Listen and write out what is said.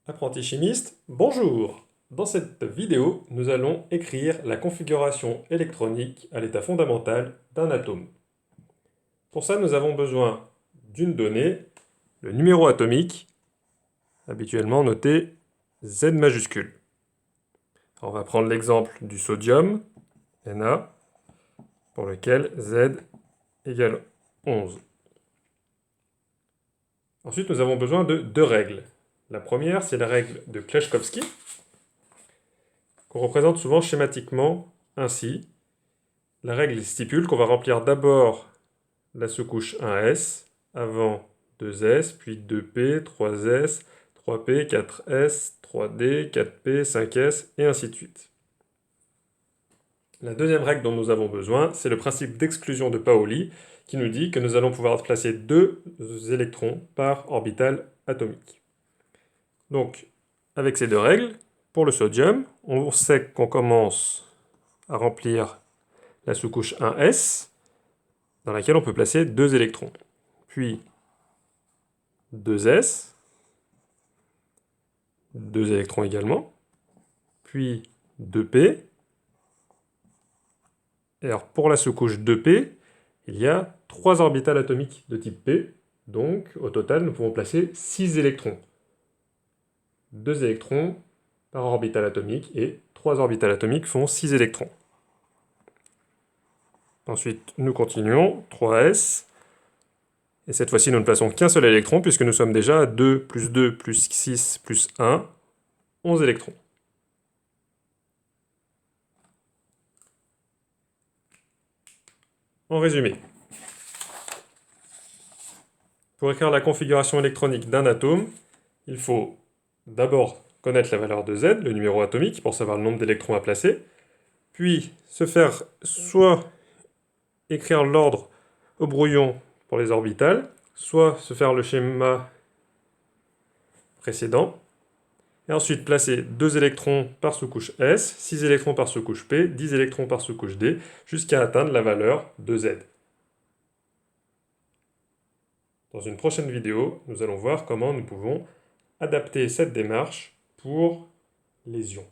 Apprenti chimiste, bonjour! Dans cette vidéo, nous allons écrire la configuration électronique à l'état fondamental d'un atome. Pour ça, nous avons besoin d'une donnée, le numéro atomique, habituellement noté Z majuscule. On va prendre l'exemple du sodium, Na, pour lequel Z égale 11. Ensuite, nous avons besoin de deux règles. La première, c'est la règle de Kleshkovsky, qu'on représente souvent schématiquement ainsi. La règle stipule qu'on va remplir d'abord la sous-couche 1s avant 2s, puis 2p, 3s, 3p, 4s, 3d, 4p, 5s, et ainsi de suite. La deuxième règle dont nous avons besoin, c'est le principe d'exclusion de Pauli, qui nous dit que nous allons pouvoir placer 2 électrons par orbital atomique. Donc, avec ces deux règles, pour le sodium, on sait qu'on commence à remplir la sous-couche 1s, dans laquelle on peut placer 2 électrons. Puis 2s, 2 électrons également, puis 2p. Et alors pour la sous-couche 2p, il y a 3 orbitales atomiques de type P, donc au total nous pouvons placer 6 électrons. 2 électrons par orbital atomique, et 3 orbitales atomiques font 6 électrons. Ensuite, nous continuons, 3s, et cette fois-ci nous ne plaçons qu'un seul électron, puisque nous sommes déjà à 2 plus 6 plus 1, 11 électrons. En résumé, pour écrire la configuration électronique d'un atome, il faut d'abord connaître la valeur de Z, le numéro atomique, pour savoir le nombre d'électrons à placer, puis se faire soit écrire l'ordre au brouillon pour les orbitales, soit se faire le schéma précédent, et ensuite placer 2 électrons par sous-couche S, 6 électrons par sous-couche P, 10 électrons par sous-couche D, jusqu'à atteindre la valeur de Z. Dans une prochaine vidéo, nous allons voir comment nous pouvons adapter cette démarche pour les ions.